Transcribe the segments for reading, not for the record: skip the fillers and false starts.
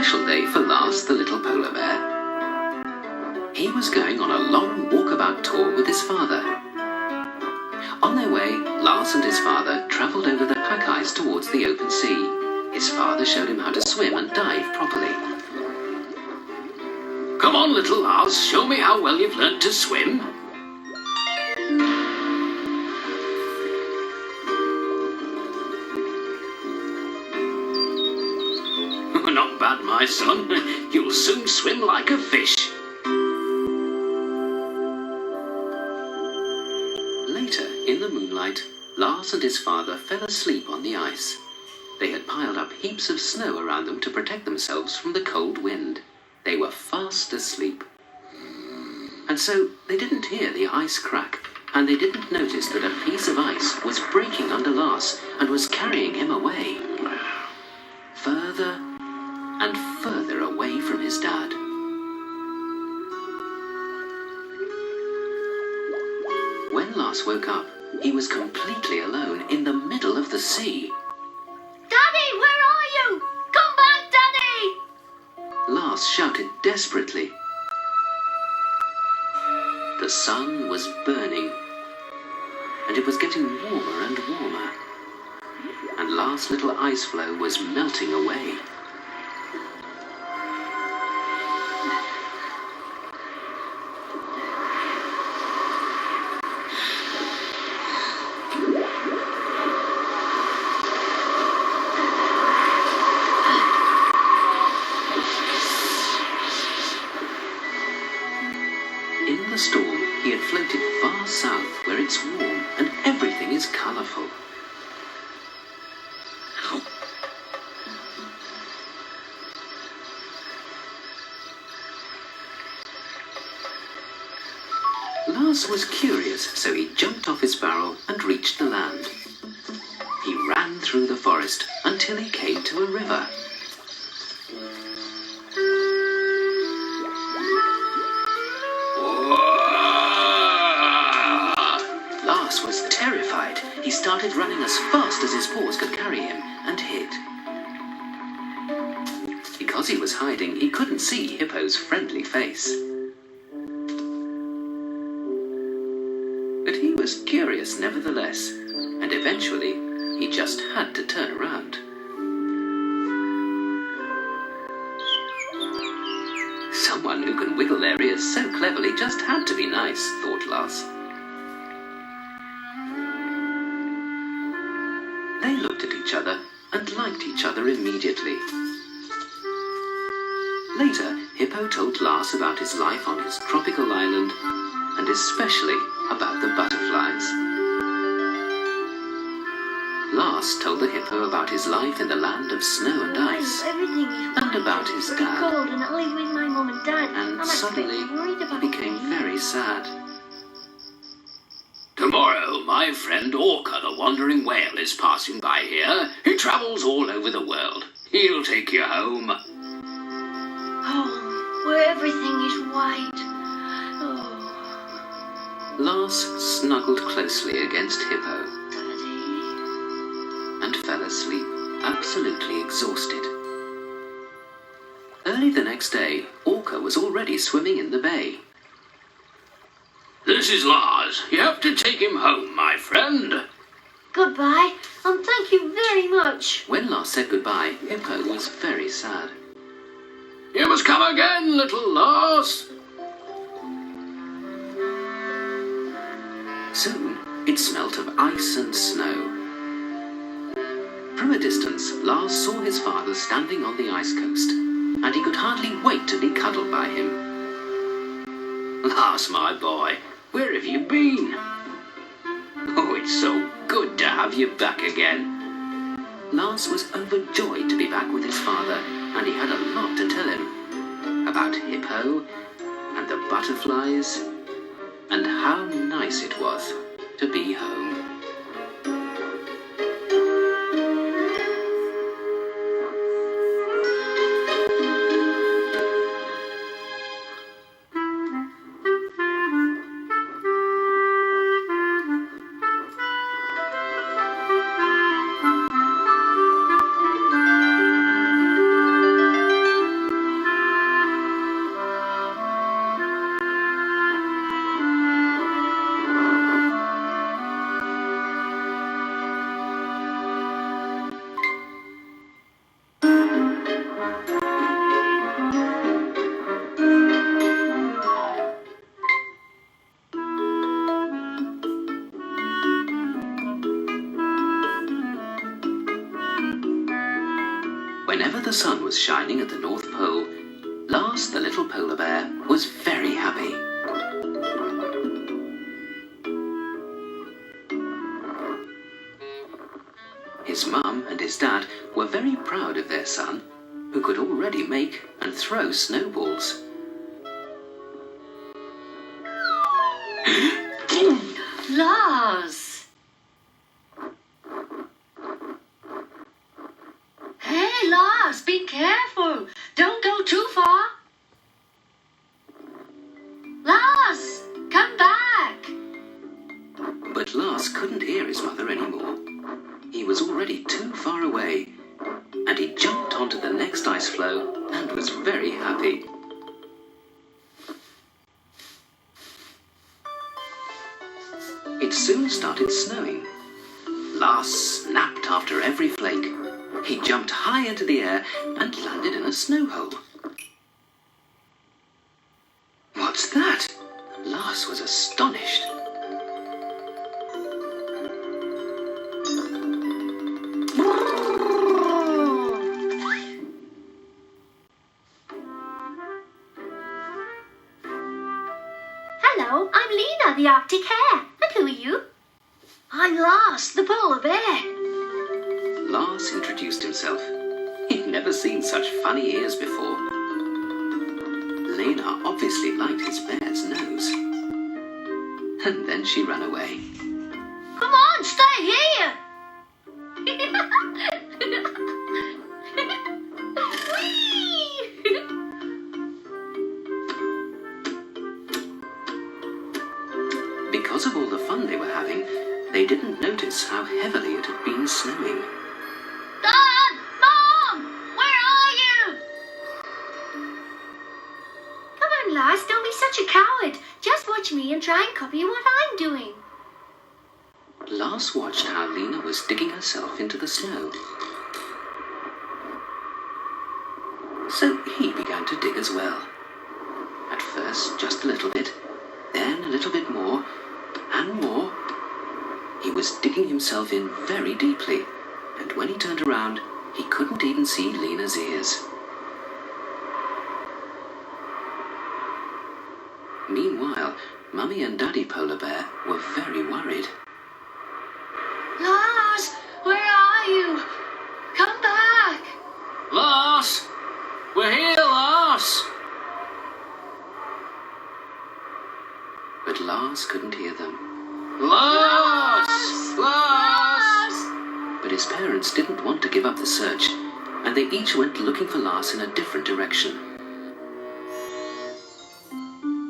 special day for Lars the little polar bear. He was going on a long walkabout tour with his father. On their way, Lars and his father travelled over the pack ice towards the open sea. His father showed him how to swim and dive properly. Come on, little Lars, show me how well you've learnt to swim. Not bad, my son. You'll soon swim like a fish. Later, in the moonlight, Lars and his father fell asleep on the ice. They had piled up heaps of snow around them to protect themselves from the cold wind. They were fast asleep. And so they didn't hear the ice crack, and they didn't notice that a piece of ice was breaking under Lars and was carrying him away. Further and further away from his dad. When Lars woke up, he was completely alone in the middle of the sea. Daddy, where are you? Come back, Daddy! Lars shouted desperately. The sun was burning, and it was getting warmer and warmer, and Lars' little ice floe was melting away. In the storm, he had floated far south where it's warm and everything is colourful. Lars was curious, so he jumped off his barrel and reached the land. He ran through the forest until he came to a river. Lars was terrified. He started running as fast as his paws could carry him and hid. Because he was hiding, he couldn't see Hippo's friendly face. But he was curious nevertheless, and eventually he just had to turn around. Someone who can wiggle their ears so cleverly just had to be nice, thought Lars. They looked at each other and liked each other immediately. Later, Hippo told Lars about his life on his tropical island, and especially about the butterflies. Lars told the hippo about his life in the land of snow and ice, and about his dad. Cold and I'll live with my mum and dad. And suddenly, he became very sad. Tomorrow, my friend Orca the wandering whale is passing by here. He travels all over the world. He'll take you home. Oh, where everything is white. Oh, Lars snuggled closely against Hippo Daddy. and fell asleep, absolutely exhausted. Early the next day, Orca was already swimming in the bay. This is Lars. You have to take him home, my friend. Goodbye, and thank you very much. When Lars said goodbye, Hippo was very sad. You must come again, little Lars. Soon, it smelt of ice and snow. From a distance, Lars saw his father standing on the ice coast, and he could hardly wait to be cuddled by him. Lars, my boy, where have you been? Oh, it's so good to have you back again. Lars was overjoyed to be back with his father, and he had a lot to tell him about Hippo and the butterflies and how nice it was to be home. the sun was shining at the North Pole, Lars, the little polar bear, was very happy. His mum and his dad were very proud of their son, who could already make and throw snowballs. Lars! Hey, Lars, be careful. Don't go too far. Lars, come back. But Lars couldn't hear his mother anymore. He was already too far away, and he jumped onto the next ice floe and was very happy. It soon started snowing. Lars snapped after every flake. He jumped high into the air and landed in a snow hole. What's that? Lars was astonished. Hello, I'm Lena, the Arctic hare. And who are you? I'm Lars, the polar bear. Lars introduced himself. He'd never seen such funny ears before. Lena obviously liked his bear's nose. And then she ran away. Come on, stay here. Because of all the fun they were having, they didn't notice how heavily it had been snowing. Dad! Mom! Where are you? Come on, Lars, don't be such a coward. Just watch me and try and copy what I'm doing. Lars watched how Lena was digging herself into the snow. So he began to dig as well. At first, just a little bit, then a little bit more, and more. He was digging himself in very deeply, and when he turned around, he couldn't even see Lena's ears. Meanwhile, Mummy and Daddy Polar Bear were very worried. Lars, where are you? Come back. Lars! We're here, Lars! But Lars couldn't hear them. Lars! Lars! But his parents didn't want to give up the search, and they each went looking for Lars in a different direction.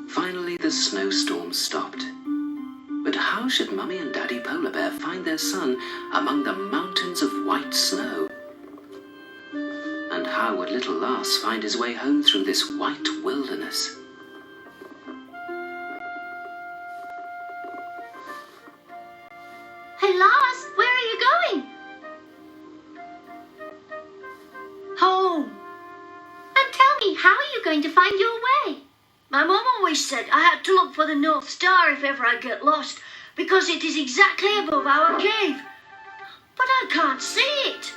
Finally, the snowstorm stopped. But how should Mummy and Daddy Polar Bear find their son among the mountains of white snow? And how would little Lars find his way home through this white wilderness? Hey, Lars, where are you going? Home. And tell me, how are you going to find your way? My mum always said I had to look for the North Star if ever I get lost, because it is exactly above our cave. But I can't see it.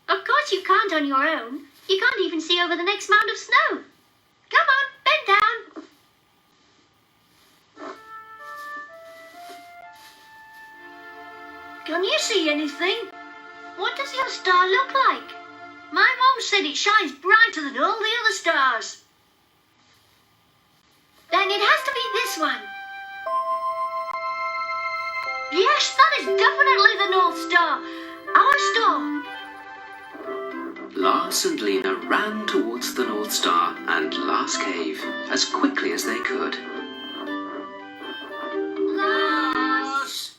Of course you can't on your own. You can't even see over the next mound of snow. Come on, bend down. Can you see anything? What does your star look like? My mum said it shines brighter than all the other stars. Then it has to be this one. Yes, that is definitely the North Star. Our star. Lars and Lena ran towards the North Star and Lars Cave as quickly as they could. Lars!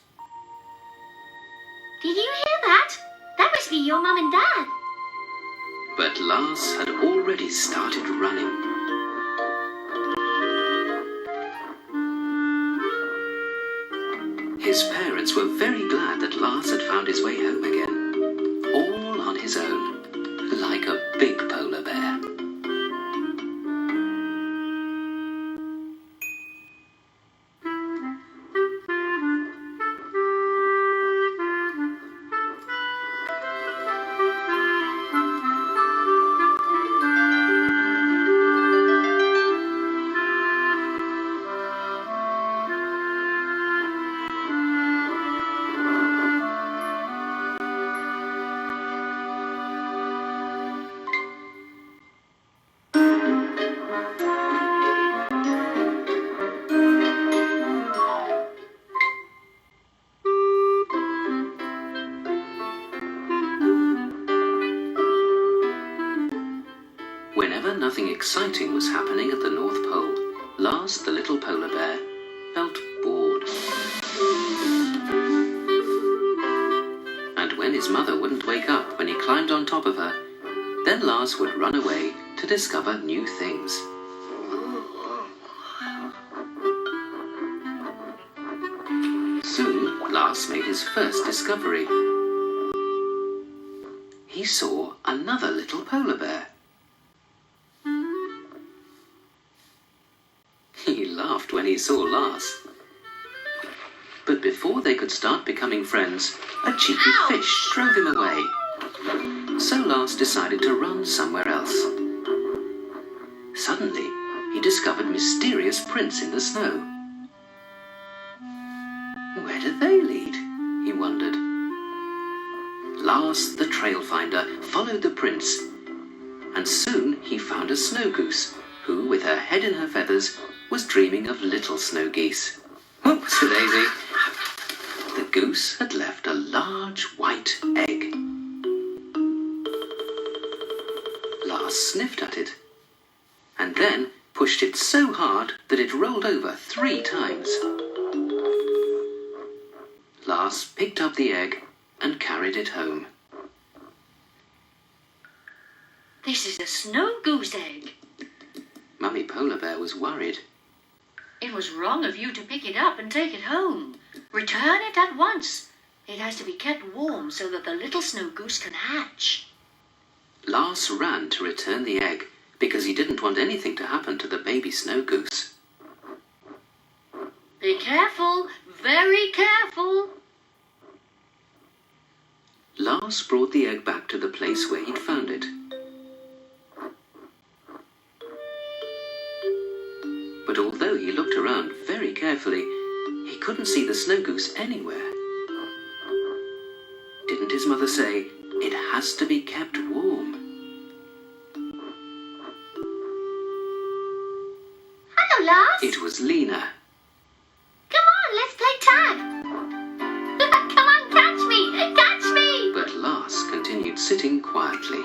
Did you hear that? That must be your mum and dad. But Lars had already started running. His parents were very glad that Lars had found his way home again, all on his own, like a big polar bear. exciting was happening at the North Pole, Lars, the little polar bear, felt bored. And when his mother wouldn't wake up when he climbed on top of her, then Lars would run away to discover new things. Soon, Lars made his first discovery. He saw another little polar bear. He laughed when he saw Lars. But before they could start becoming friends, a cheeky fish drove him away. So Lars decided to run somewhere else. Suddenly, he discovered mysterious prints in the snow. Where did they lead? He wondered. Lars, the trail finder, followed the prints, and soon he found a snow goose, who, with her head in her feathers, was dreaming of little snow geese. Oops-a-daisy! The goose had left a large white egg. Lars sniffed at it, and then pushed it so hard that it rolled over 3 times. Lars picked up the egg and carried it home. This is a snow goose egg. Mummy Polar Bear was worried. It was wrong of you to pick it up and take it home. Return it at once. It has to be kept warm so that the little snow goose can hatch. Lars ran to return the egg because he didn't want anything to happen to the baby snow goose. Be careful, very careful. Lars brought the egg back to the place where he'd found it. But although he looked around very carefully, he couldn't see the snow goose anywhere. Didn't his mother say, "It has to be kept warm"? Hello, Lars. It was Lena. Come on, let's play tag. Come on, catch me, catch me. But Lars continued sitting quietly.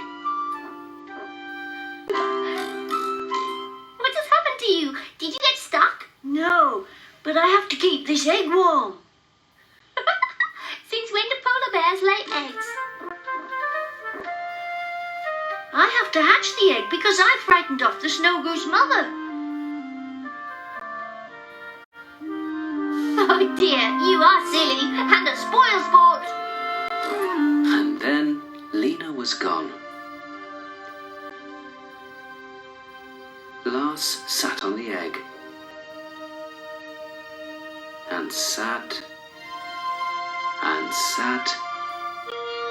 What has happened to you? Did you get stuck? No, but I have to keep this egg warm. Since when do polar bears lay eggs? I have to hatch the egg because I frightened off the snow goose mother. Oh dear, you are silly and a spoil sport. And then Lena was gone. Lars sat on the egg. And sat. And sat.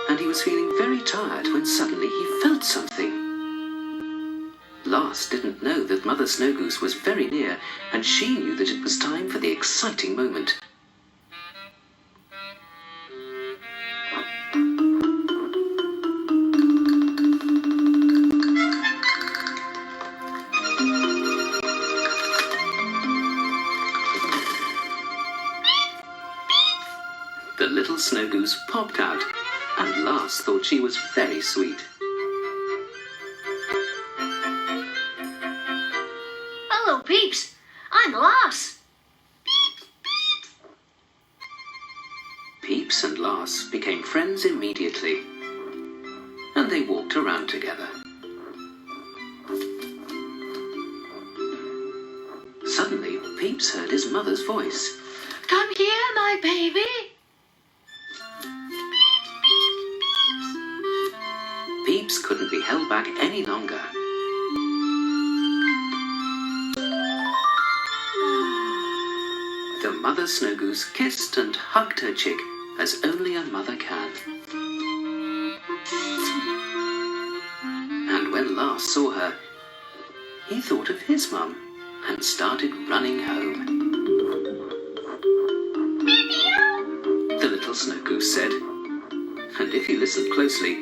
And he was feeling very tired when suddenly he felt something. Lars didn't know that Mother Snow Goose was very near, and she knew that it was time for the exciting moment. The little snow goose popped out, and Lars thought she was very sweet. Hello, peeps. I'm Lars. Peeps and Lars became friends immediately, and they walked around together. Suddenly, Peeps heard his mother's voice. Come here, my baby. Peeps couldn't be held back any longer. The mother snow goose kissed and hugged her chick as only a mother can. And when Lars saw her, he thought of his mum and started running home. The little snow goose said, and if you listened closely,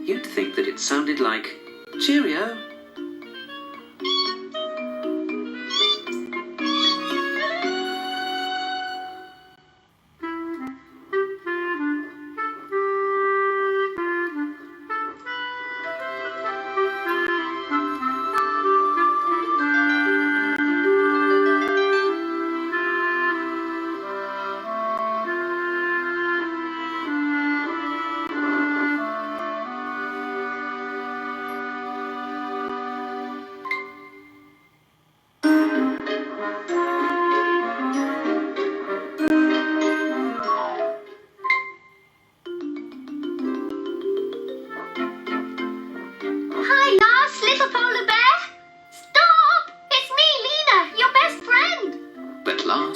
you'd think that it sounded like, "Cheerio."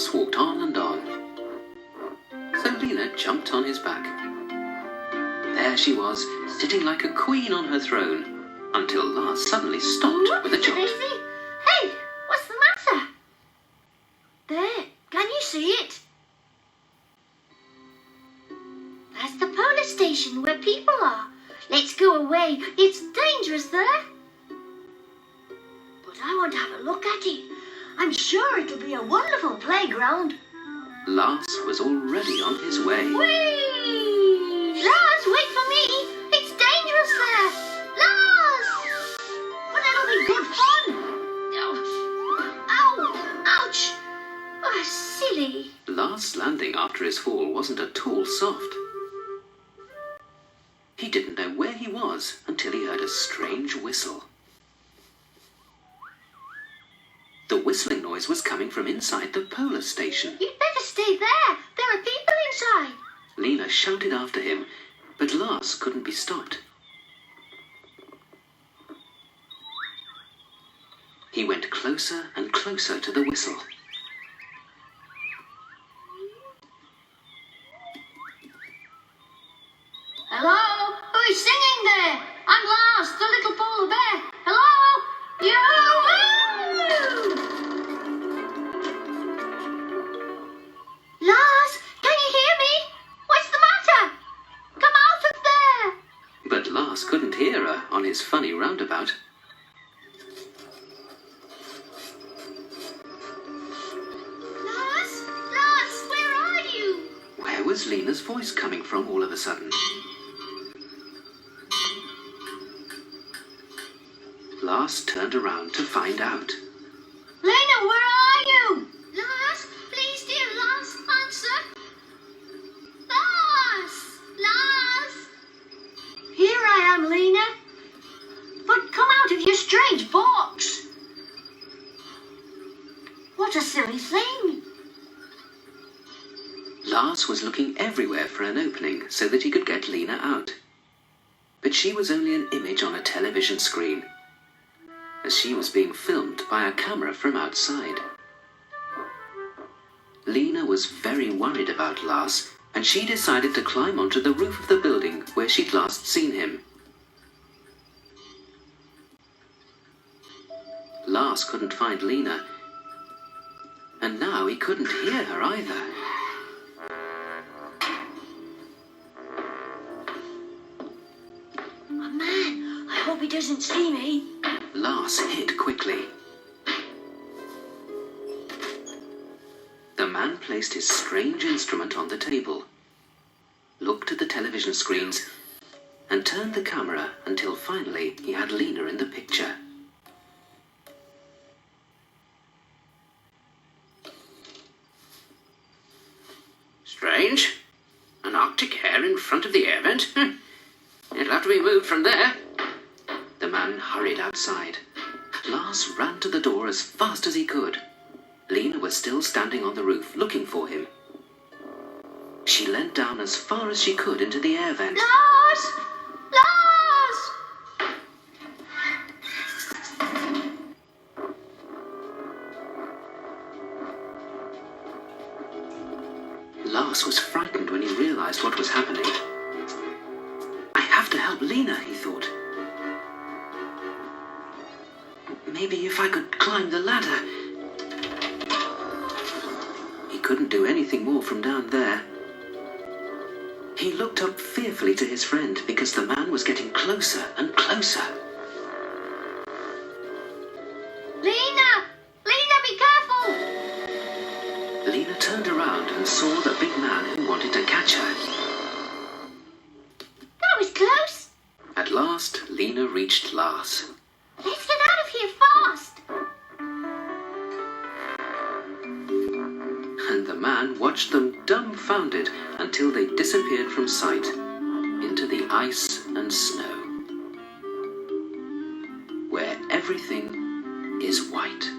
Lars walked on and on. So Lena jumped on his back. There she was, sitting like a queen on her throne, until Lars suddenly stopped with a jump. Daisy. Hey, what's the matter? There, can you see it? That's the police station where people are. Let's go away. It's dangerous there. But I want to have a look at it. I'm sure it'll be a wonderful playground. Lars was already on his way. Whee! Lars, wait for me. It's dangerous there. Lars! But it'll be good fun. Ow! Ouch! Oh, silly. Lars' landing after his fall wasn't at all soft. He didn't know where he was until he heard a strange whistle. The whistling noise was coming from inside the polar station. You'd better stay there. There are people inside. Lena shouted after him, but Lars couldn't be stopped. He went closer and closer to the whistle. Hello? Who's singing there? I'm Lars, the little polar bear. Hello? Lars, can you hear me? What's the matter? Come out of there. But Lars couldn't hear her on his funny roundabout. Lars, where are you? Where was Lena's voice coming from all of a sudden? Lars turned around to find out. Lena, where are you? Lars, please, dear Lars, answer. Lars! Here I am, Lena. But come out of your strange box. What a silly thing. Lars was looking everywhere for an opening so that he could get Lena out. But she was only an image on a television screen, as she was being filmed by a camera from outside. Lena was very worried about Lars, and she decided to climb onto the roof of the building where she'd last seen him. Lars couldn't find Lena, and now he couldn't hear her either. Oh, man, I hope he doesn't see me. Lars hid quickly. The man placed his strange instrument on the table, looked at the television screens, and turned the camera until finally he had Lena in the picture. Strange. An Arctic hare in front of the air vent? It'll have to be moved from there. The man hurried outside. Lars ran to the door as fast as he could. Lena was still standing on the roof looking for him. She leant down as far as she could into the air vent. Lars! Lars! Lars was frightened when he realized what was happening. I have to help Lena, he thought. Maybe if I could climb the ladder. He couldn't do anything more from down there. He looked up fearfully to his friend because the man was getting closer and closer. Lena! Lena, be careful! Lena turned around and saw the big man who wanted to catch her. That was close. At last, Lena reached Lars. Let's get out of here fast. And the man watched them dumbfounded until they disappeared from sight into the ice and snow, where everything is white.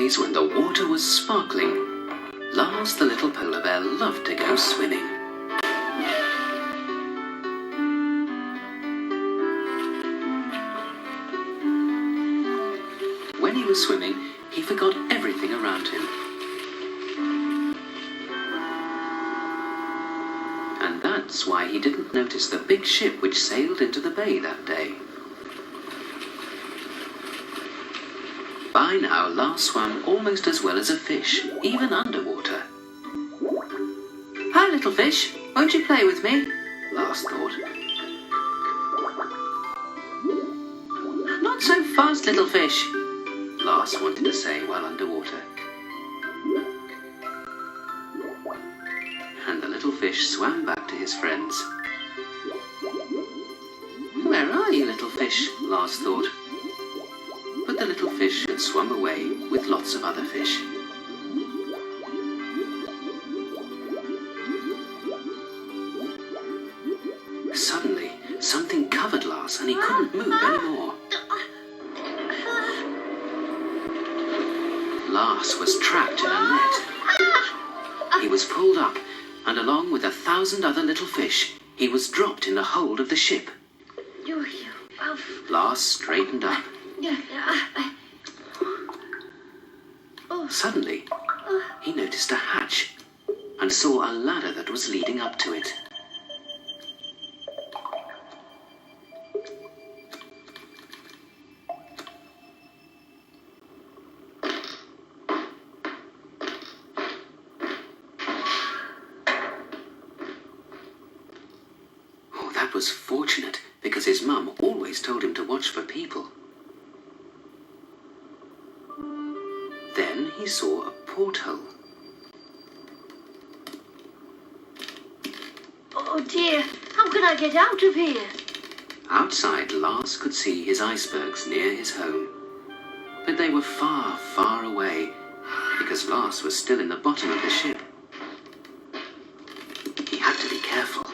days when the water was sparkling, Lars the little polar bear loved to go swimming. When he was swimming, he forgot everything around him. And that's why he didn't notice the big ship which sailed into the bay that day. By now, Lars swam almost as well as a fish, even underwater. "Hi, little fish, won't you play with me?" Lars thought. "Not so fast, little fish," Lars wanted to say while underwater. And the little fish swam back to his friends. "Where are you, little fish?" Lars thought. But the little fish had swum away with lots of other fish. Suddenly, something covered Lars and he couldn't move anymore. Lars was trapped in a net. He was pulled up, and along with 1,000 other little fish, he was dropped in the hold of the ship. Lars straightened up. Suddenly, he noticed a hatch and saw a ladder that was leading up to it. Oh, that was fortunate, because his mum always told him to watch for people. Then he saw a porthole. Oh dear, how can I get out of here? Outside, Lars could see his icebergs near his home. But they were far, far away, because Lars was still in the bottom of the ship. He had to be careful.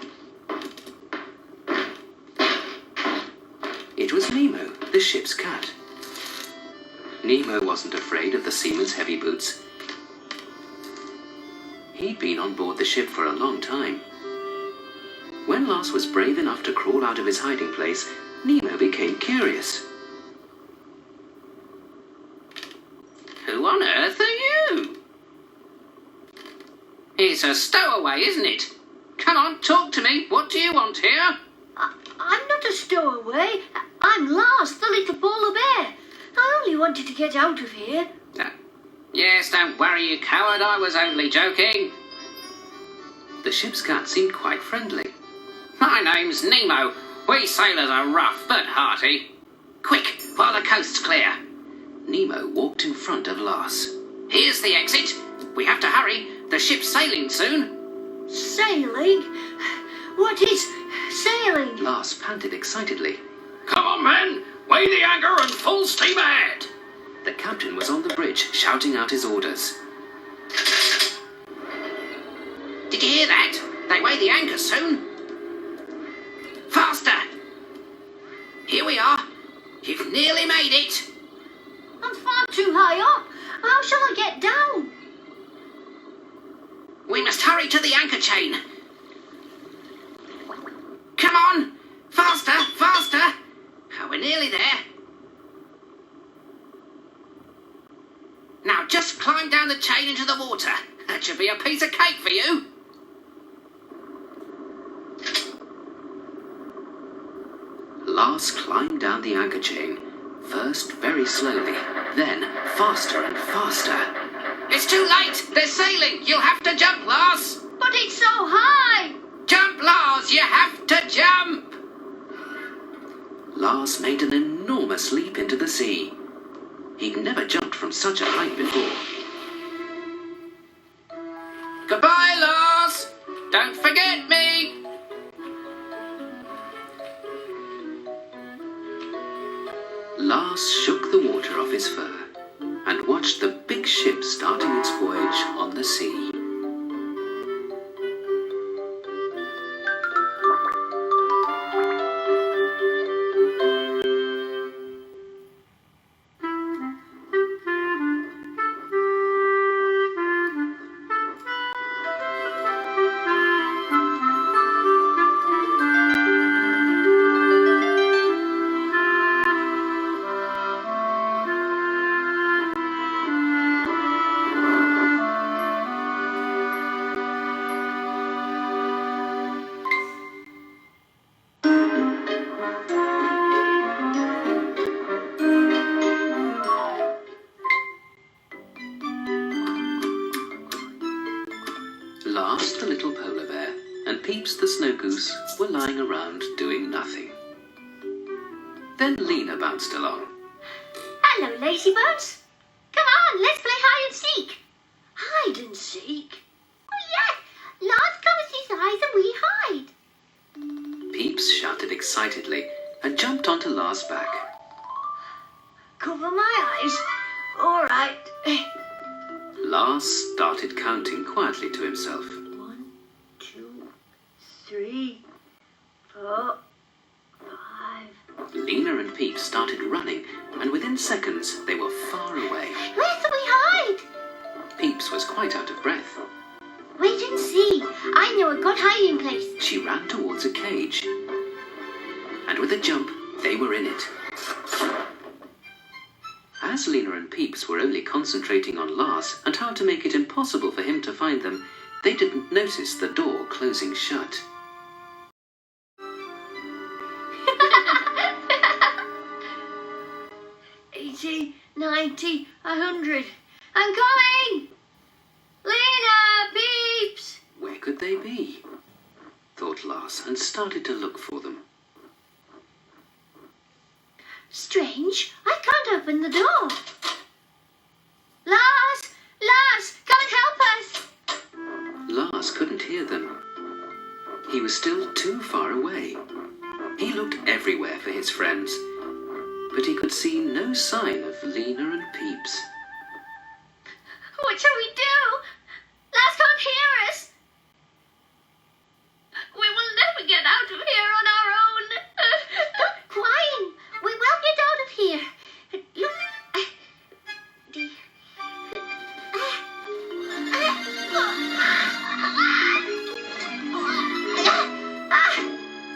It was Nemo, the ship's cat. Nemo wasn't afraid of the seaman's heavy boots. He'd been on board the ship for a long time. When Lars was brave enough to crawl out of his hiding place, Nemo became curious. Who on earth are you? It's a stowaway, isn't it? Come on, talk to me. What do you want here? I'm not a stowaway. I'm Lars, the little polar bear. I only wanted to get out of here. Yes, don't worry, you coward. I was only joking. The ship's cat seemed quite friendly. My name's Nemo. We sailors are rough but hearty. Quick, while the coast's clear. Nemo walked in front of Lars. Here's the exit. We have to hurry. The ship's sailing soon. Sailing? What is sailing? Lars panted excitedly. Come on, men. Weigh the anchor and full steam ahead. The captain was on the bridge, shouting out his orders. Did you hear that? They weigh the anchor soon. Faster! Here we are. You've nearly made it. I'm far too high up. How shall I get down? We must hurry to the anchor chain. Come on! Faster! Faster! Oh, we're nearly there. Now just climb down the chain into the water. That should be a piece of cake for you. Lars climbed down the anchor chain, first very slowly, then faster and faster. It's too late! They're sailing! You'll have to jump, Lars! But it's so high. Jump, Lars! You have to jump! Lars made an enormous leap into the sea. He'd never jumped from such a height before. Goodbye, Lars! Don't forget me! Lars shook the water off his fur and watched the big ship starting its voyage on the sea. Lars, the little polar bear, and Peeps, the snow goose, were lying around doing nothing. Then Lena bounced along. Hello, lazybones. Come on, let's play hide and seek. Hide and seek? Oh, yes. Lars covers his eyes and we hide. Peeps shouted excitedly and jumped onto Lars' back. Cover my eyes. All right. Lars started counting quietly to himself. 1, 2, 3, 4, 5. Lena and Peeps started running, and within seconds they were far away. Where do we hide? Peeps was quite out of breath. Wait and see. I know a good hiding place. She ran towards a cage, and with a jump, they were in it. As Lena and Peeps were only concentrating on Lars and how to make it impossible for him to find them, they didn't notice the door closing shut. 80, 90, 100. I'm coming! Lena, Peeps! Where could they be? Thought Lars, and started to look for them. Strange. I can't open the door. Lars! Lars! Come and help us! Lars couldn't hear them. He was still too far away. He looked everywhere for his friends, but he could see no sign of Lena and Peeps. What shall we do? Lars can't hear us. We will never get out of here on our own. Stop crying. We will get out of here. Look.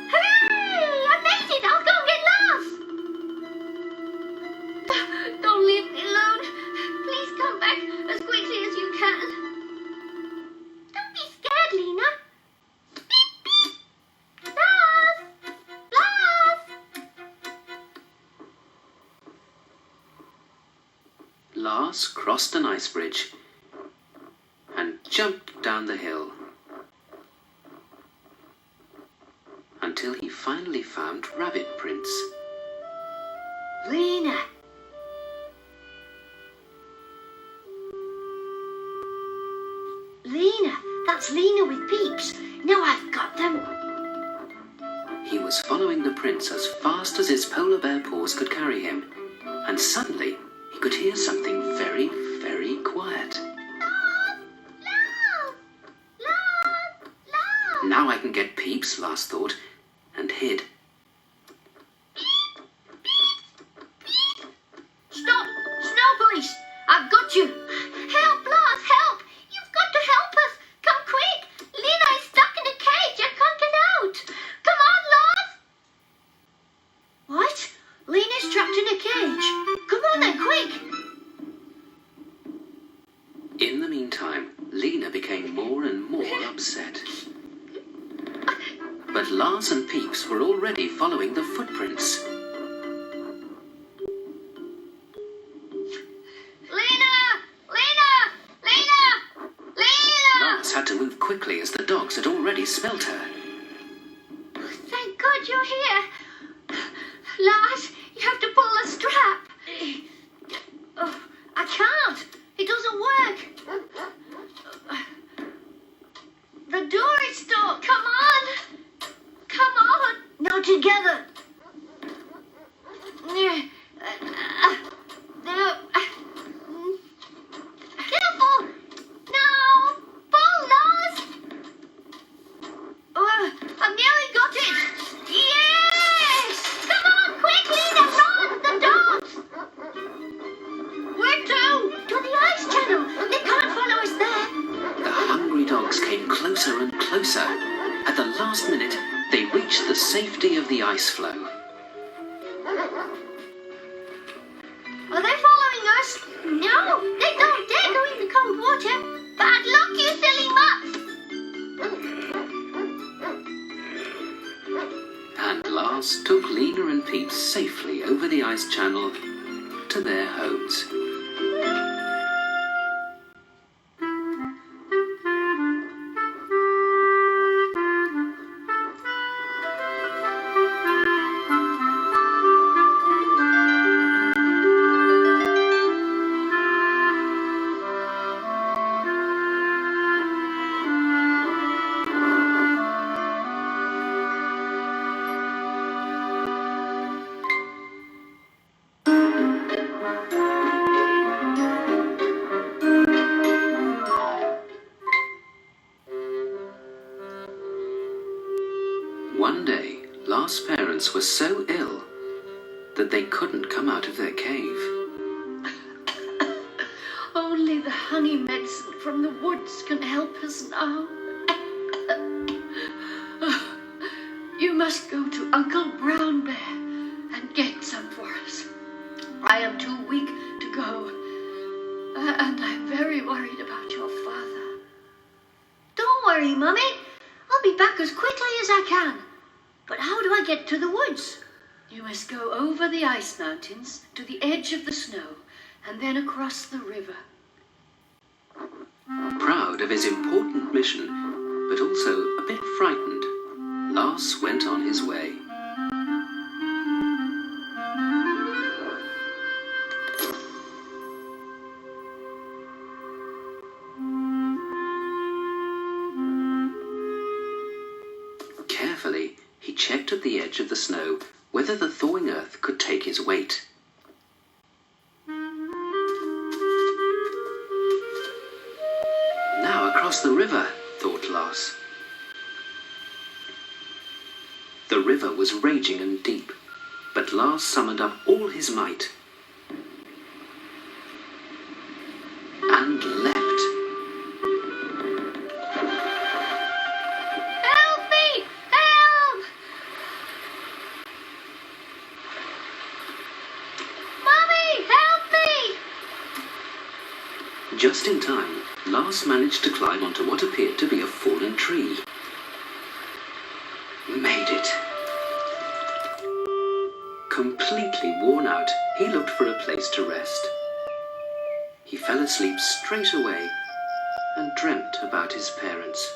Hooray! I made it. I'll go get Lars. Don't leave me alone. Please come back as quickly as you can. Don't be scared, Lena. Beep, beep. Lars! Lars! Lars crossed an ice bridge and jumped down the hill until he finally found rabbit prints. Lena! Lena! That's Lena with Peeps. Now I've got them. He was following the prints as fast as his polar bear paws could carry him, and suddenly he could hear something very, very quiet. Lars! Lars! Lars! Now I can get Peeps, Lars thought, and hid. Stop! Snow police! I've got you! Help, Lars, help! You've got to help us! Come quick! Lena is stuck in a cage and can't get out! Come on, Lars! What? Lena's trapped in a cage. Come on then, quick! In the meantime, Lena became more and more upset. But Lars and Peeps were already following the footprints. Lena! Lena! Lena! Lena! Lars had to move quickly as the dogs had already smelt her. Thank God you're here. Lars, you have to pull the strap. Oh, I can't. It doesn't work. The door is stuck. Come on. Come on. Now together. Careful. Now. Pull, Lars. I've nearly got it. Yes. Come on, quick, Lena. Run, the dogs. Where to? To the ice channel. They can't follow us there. The hungry dogs came closer and closer. At the last minute, they reached the safety of the ice floe. Are they following us? No, they don't dare go in the cold water. Bad luck, you silly mutts. And Lars took Lena and Peeps safely over the ice channel to their homes. parents were so ill that they couldn't come out of their cave. Only the honey medicine from the woods can help us now. You must go to Uncle Brown Bear and get some for us. I am too weak to go, and I'm very worried about your father. Don't worry, Mummy. I'll be back as quickly as I can. But how do I get to the woods? You must go over the ice mountains to the edge of the snow and then across the river. Proud of his important mission, but also a bit frightened, Lars went on his way. Carefully, he checked at the edge of the snow whether the thawing earth could take his weight. Now across the river, thought Lars. The river was raging and deep, but Lars summoned up all his might and leapt. Help me! Help! Mummy, help me! Just in time, Lars managed to climb onto what appeared to be a fallen tree. Made it. Completely worn out, he looked for a place to rest. He fell asleep straight away and dreamt about his parents.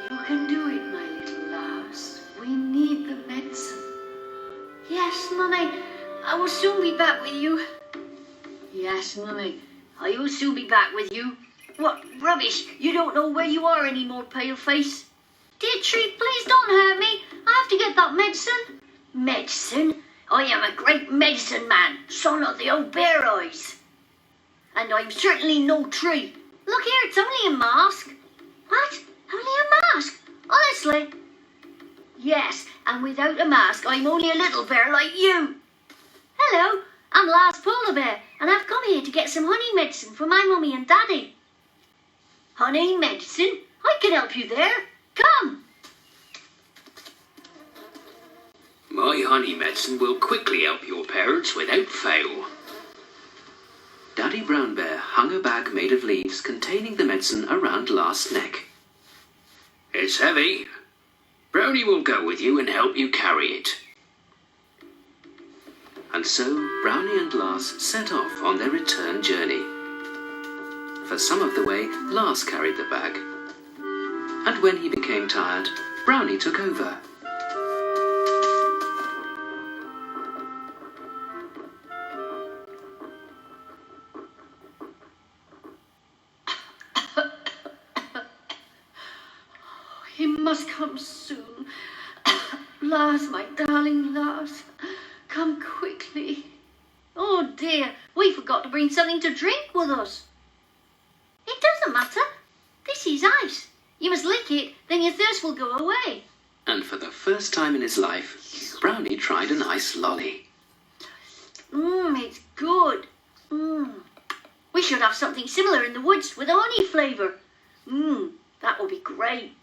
You can do it, my little Lars. We need the medicine. Yes, Mummy. I will soon be back with you. Yes, Mummy. I will soon be back with you. What rubbish! You don't know where you are anymore, Paleface. Dear tree, please don't hurt me. I have to get that medicine. Medicine? I am a great medicine man, son of the old Bear Eyes. And I'm certainly no tree. Look here, it's only a mask. What? Only a mask? Honestly? Yes, and without a mask, I'm only a little bear like you. Hello, I'm Lars Polar Bear, and I've come here to get some honey medicine for my mummy and daddy. Honey medicine? I can help you there. Come. My honey medicine will quickly help your parents without fail. Daddy Brown Bear hung a bag made of leaves containing the medicine around Lars' neck. It's heavy. Brownie will go with you and help you carry it. And so Brownie and Lars set off on their return journey. For some of the way, Lars carried the bag. And when he became tired, Brownie took over. He must come soon. Lars, my darling Lars, come quickly. Oh dear, we forgot to bring something to drink with us. It doesn't matter. This is ice. You must lick it, then your thirst will go away. And for the first time in his life, Brownie tried an ice lolly. It's good. We should have something similar in the woods with a honey flavour. That would be great.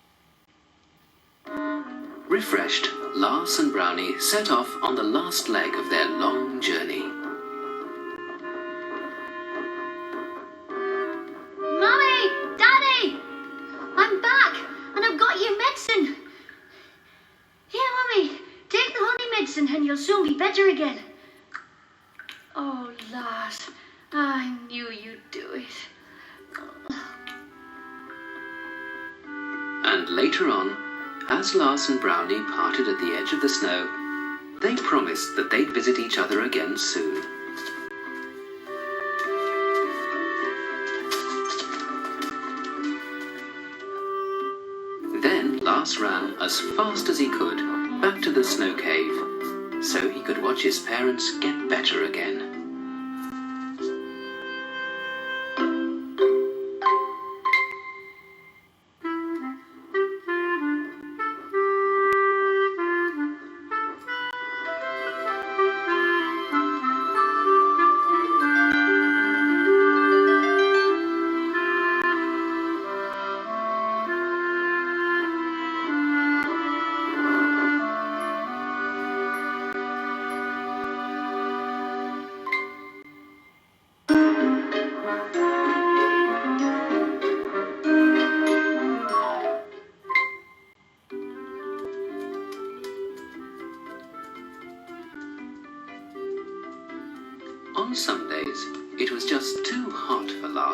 Refreshed, Lars and Brownie set off on the last leg of their long journey. Mummy! Daddy! I'm back and I've got your medicine. Here, Mummy, take the honey medicine and you'll soon be better again. Oh, Lars, I knew you'd do it. And later on, as Lars and Brownie parted at the edge of the snow, they promised that they'd visit each other again soon. Then Lars ran as fast as he could back to the snow cave, so he could watch his parents get better again.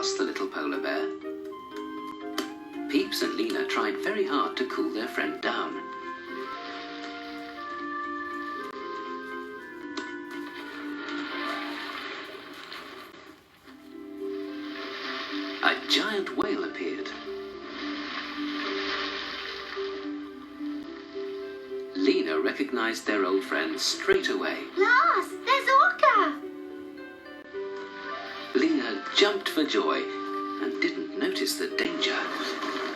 asked the little polar bear. Peeps and Lena tried very hard to cool their friend down. A giant whale appeared. Lena recognized their old friend straight away. Lars, there's Orca! Lena jumped for joy and didn't notice the danger.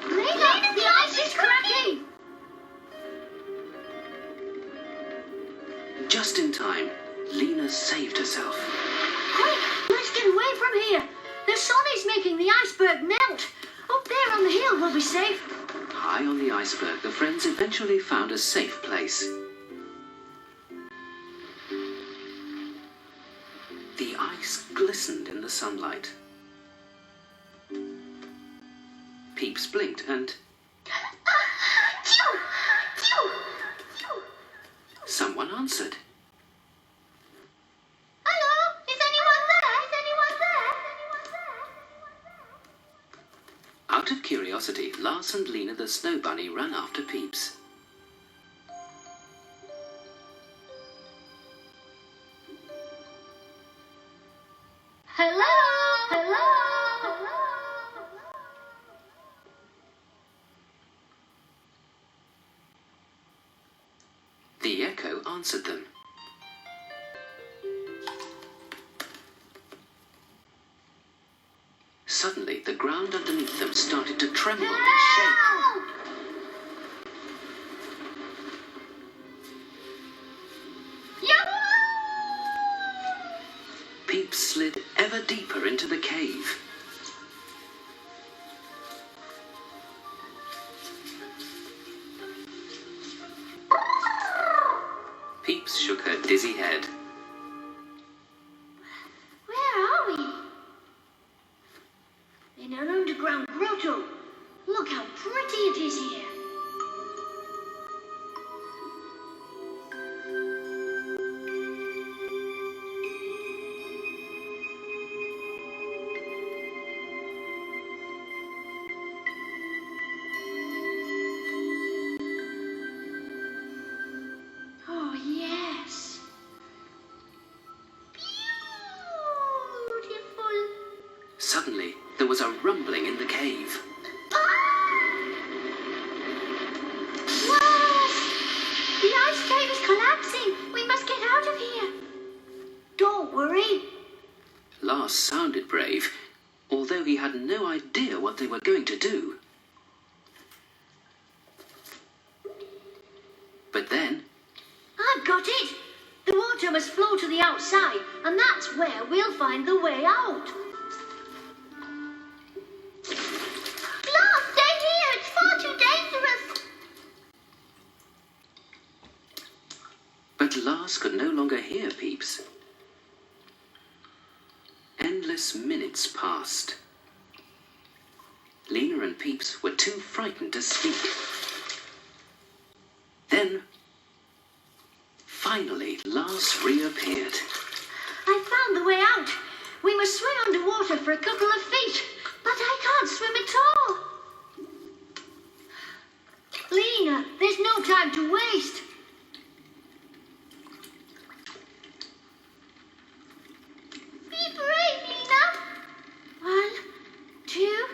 Lena, the ice is cracking! Just in time, Lena saved herself. Quick, let's get away from here. The sun is making the iceberg melt. Up there on the hill we'll be safe. High on the iceberg, the friends eventually found a safe place. The ice glistened in the sunlight. Peeps blinked and someone answered. Hello, is anyone there? Is anyone there? Out of curiosity, Lars and Lena the snow bunny ran after Peeps. Hello, hello, hello. The echo answered them. Suddenly, the ground underneath them started to tremble and shake. Help! Peeps slid ever deeper into the cave. Peeps shook her dizzy head. Where are we? In an underground grotto. Look how pretty it is here. Oh, yes. Beautiful. Suddenly, there was a rumbling in the cave. Lars! The ice cave is collapsing. We must get out of here. Don't worry. Lars sounded brave, although he had no idea what they were going to do. But then, I've got it. The water must flow to the outside, and that's where we'll find the way out. Lars, stay here. It's far too dangerous. but Lars could no longer hear Peeps. Endless minutes passed. Lena and Peeps were too frightened to speak. Then, finally, Lars reappeared. I found the way out. We must swim underwater for a couple of feet, but I can't swim at all. Lena, there's no time to waste. Be brave, Lena. 1, 2,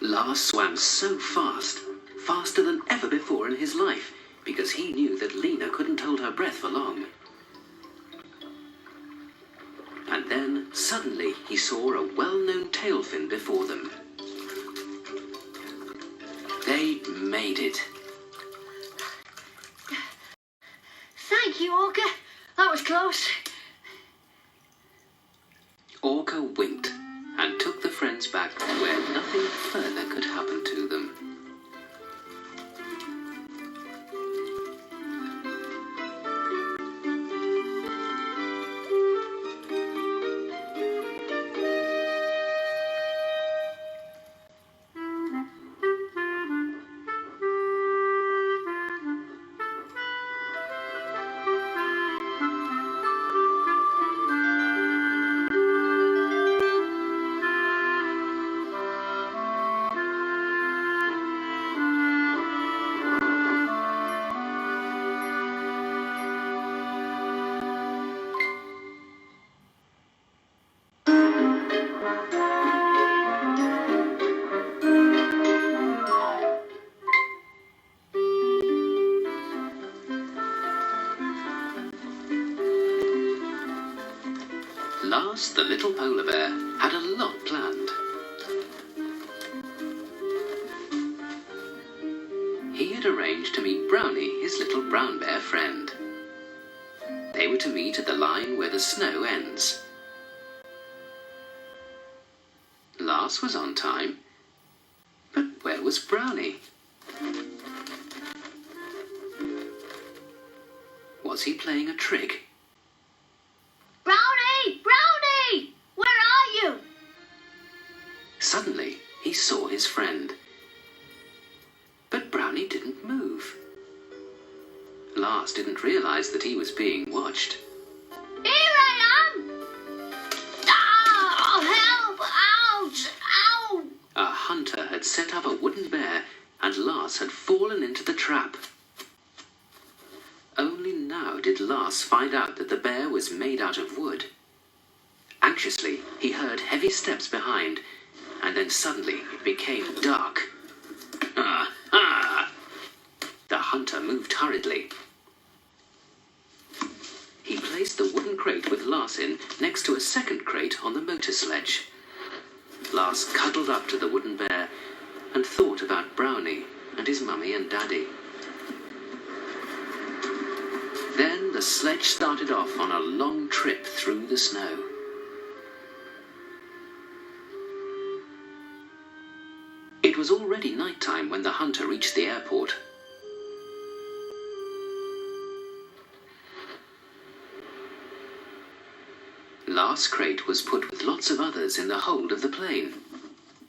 3. Lars swam so fast, faster than ever before in his life, because he knew that Lena couldn't hold her breath for long. And then, suddenly, he saw a well-known tail fin before them. They'd made it. Thank you, Orca. That was close. Orca winked and took the friends back where nothing further could happen to them. Lars, the little polar bear, had a lot planned. He had arranged to meet Brownie, his little brown bear friend. They were to meet at the line where the snow ends. Lars was on time, but where was Brownie? Was he playing a trick? Brownie! Brownie! Where are you? Suddenly, he saw his friend. But Brownie didn't move. Lars didn't realize that he was being watched. Here I am! Oh, help! Ouch! Ow! A hunter had set up a wooden bear, and Lars had fallen into the trap. Only now did Lars find out that the bear was made out of wood. Anxiously, he heard heavy steps behind, and then suddenly it became dark. Ah! Ah! The hunter moved hurriedly. He placed the wooden crate with Lars in next to a second crate on the motor sledge. Lars cuddled up to the wooden bear and thought about Brownie and his mummy and daddy. Then the sledge started off on a long trip through the snow. It was already night time when the hunter reached the airport. Lars' crate was put with lots of others in the hold of the plane.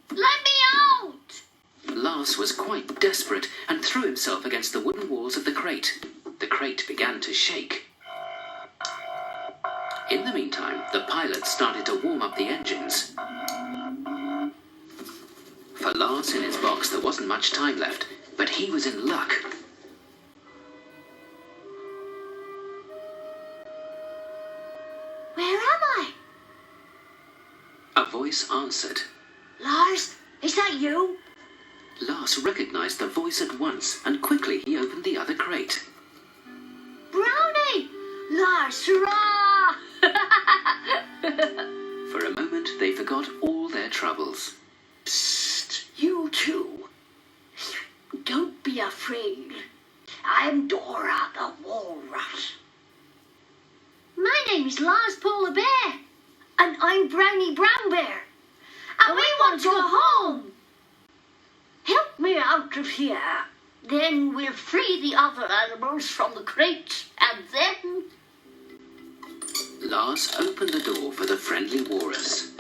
Let me out! Lars was quite desperate and threw himself against the wooden walls of the crate. The crate began to shake. In the meantime, the pilot started to warm up the engines. For Lars in his box, there wasn't much time left, but he was in luck. Where am I? A voice answered. Lars, is that you? Lars recognized the voice at once, and quickly he opened the other crate. Brownie! Lars, hurrah! For a moment, they forgot all their troubles. Psst, you two. Don't be afraid. I'm Dora the Walrus. My name is Lars Polar Bear. And I'm Brownie Brown Bear. And we want to go home. Help me out of here. Then we'll free the other animals from the crate. And then... Lars opened the door for the friendly walrus.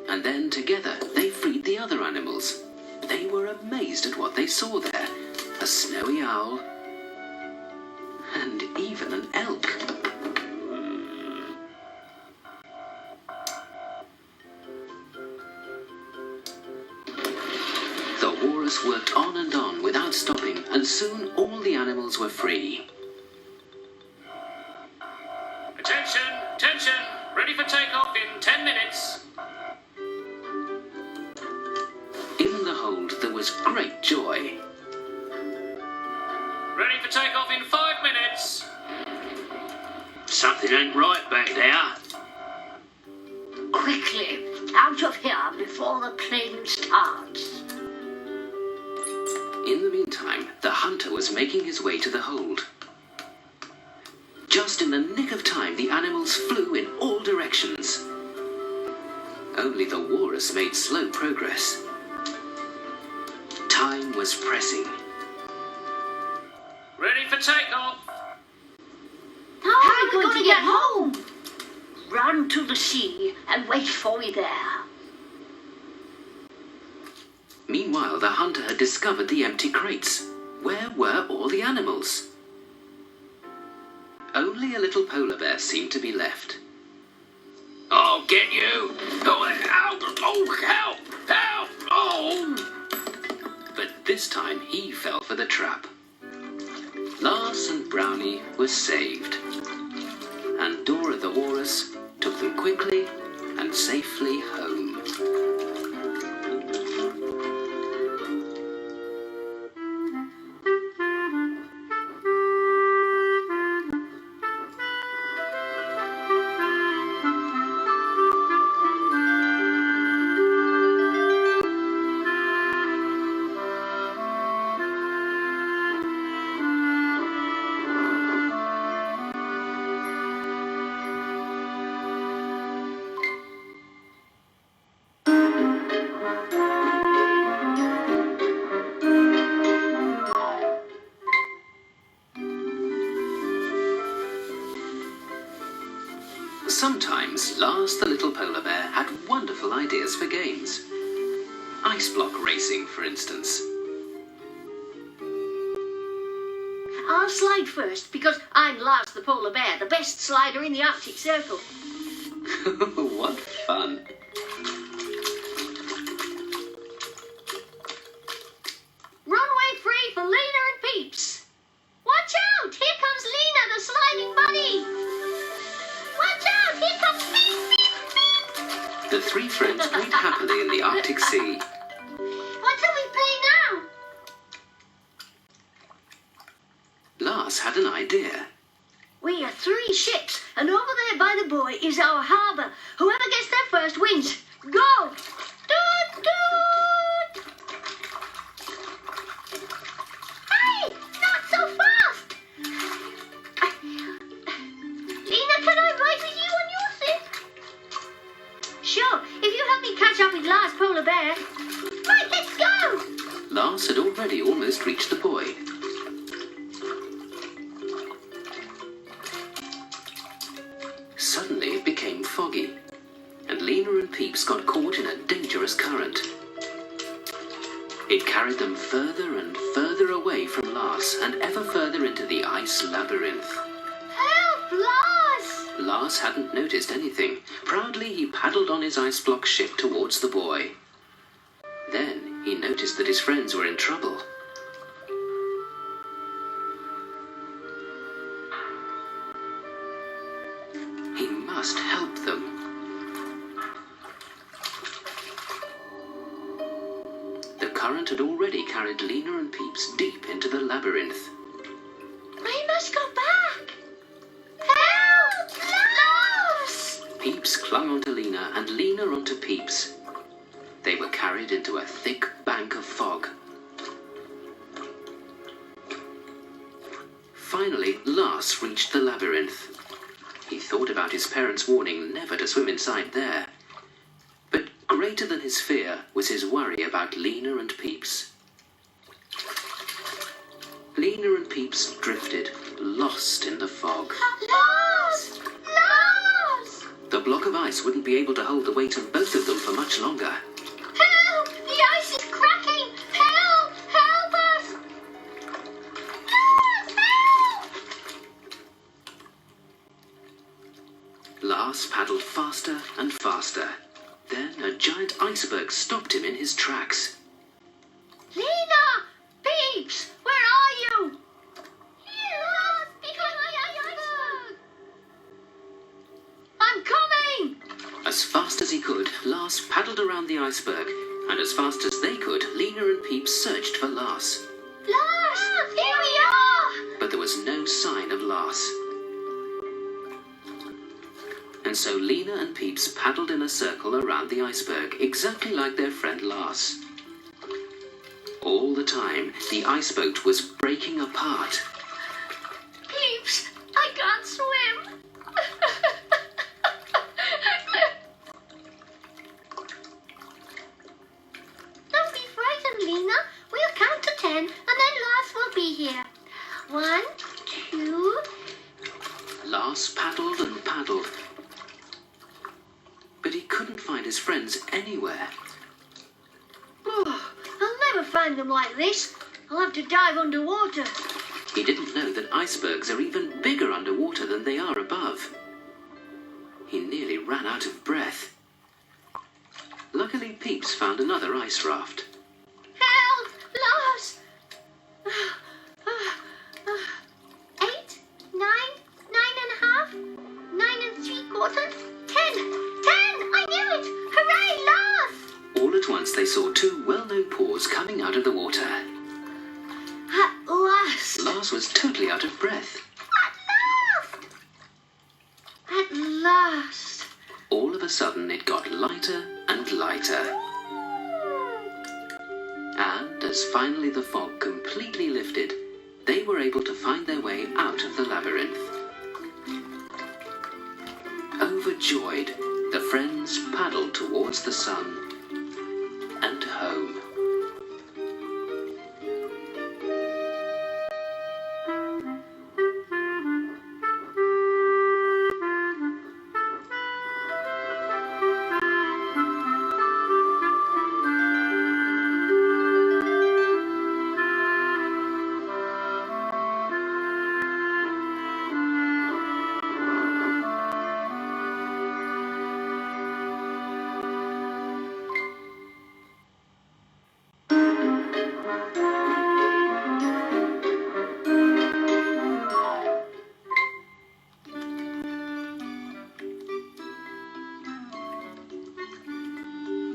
And then together they freed the other animals. They were amazed at what they saw there. A snowy owl and even an elk. The walrus worked on and on without stopping, and soon all the animals were free. Attention! Attention! Ready for takeoff in 10 minutes. In the hold there was great joy. Ready for takeoff in 5 minutes. Something ain't right back there. Quickly, out of here before the plane starts. In the meantime, the hunter was making his way to the hold. Just in the nick of time, the animals flew in all directions. Only the walrus made slow progress. Time was pressing. Ready for takeoff. How are we going to get home? Run to the sea and wait for me there. Meanwhile, the hunter had discovered the empty crates. Where were all the animals? Only a little polar bear seemed to be left. I'll get you. Oh, help! Oh, help! Help! Oh! But this time he fell for the trap. Lars and Brownie were saved. And Dora the walrus took them quickly and safely home. Sometimes Lars the little polar bear had wonderful ideas for games. Ice block racing, for instance. I'll slide first because I'm Lars the polar bear, the best slider in the Arctic Circle. What fun! Runway free for Lena and Peeps. Watch out! Here comes Lena, the sliding bunny. Watch out! Here comes Peep, Peep, Peep. The three friends played happily in the Arctic Sea. What shall we play now? Lars had an idea. We are 3 ships, and over there by the buoy is our harbour. Whoever gets there first wins. Go! Toot, toot! Hey! Not so fast! Lena, can I ride with you on your ship? Sure, if you help me catch up with Lars Polar Bear. Right, let's go! Lars had already almost reached the buoy. Suddenly it became foggy, and Lena and Peeps got caught in a dangerous current. It carried them further and further away from Lars and ever further into the ice labyrinth. Help, Lars! Lars hadn't noticed anything. Proudly he paddled on his ice block ship towards the buoy. Then he noticed that his friends were in trouble. He must help them. The current had already carried Lena and Peeps deep into the labyrinth. I must go back. Help! Lars! Peeps clung onto Lena and Lena onto Peeps. They were carried into a thick bank of fog. Finally, Lars reached the labyrinth. He thought about his parents' warning never to swim inside there. But greater than his fear was his worry about Lena and Peeps. Lena and Peeps drifted, lost in the fog. Lars! Lars! The block of ice wouldn't be able to hold the weight of both of them for much longer. Help! The ice is cracking! Help! Help us! Lars, help! Lars paddled faster and faster. Then a giant iceberg stopped him in his tracks. Lena! Peeps! Where are you? Here, Lars! Behind the iceberg! I'm coming! As fast as he could, Lars paddled around the iceberg, and as fast as they could, Lena and Peeps searched for Lars. Lars! Here we are! But there was no sign of Lars. And so Lena and Peeps paddled in a circle around the iceberg, exactly like their friend Lars. All the time, the iceboat was breaking apart. Peeps, I can't swim. Don't be frightened, Lena. We'll count to 10 and then Lars will be here. 1, 2... Lars paddled and paddled, but he couldn't find his friends anywhere. Oh, I'll never find them like this. I'll have to dive underwater. He didn't know that icebergs are even bigger underwater than they are above. He nearly ran out of breath. Luckily, Peeps found another ice raft. Help! Lars! 8, 9, 9.5, 9 3/4, 10. 10! I knew it! Hooray, Lars! All at once, they saw 2 well-known paws coming out of the water. At last! Lars was totally out of breath. At last! At last! All of a sudden, it got lighter and lighter. And as finally the fog completely lifted, they were able to find their way out of the labyrinth. Overjoyed, the friends paddled towards the sun and home.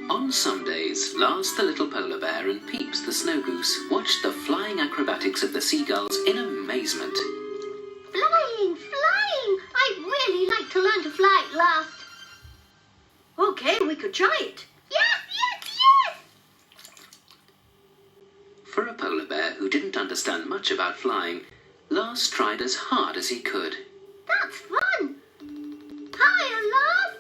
On some days, Lars the little polar bear and Peeps the snow goose watched the flying acrobatics of the seagulls in amazement. Flying, flying! I'd really like to learn to fly at last. Okay, we could try it. Yes, yes, yes! For a polar bear who didn't understand much about flying, Lars tried as hard as he could. That's fun! Hiya, Lars!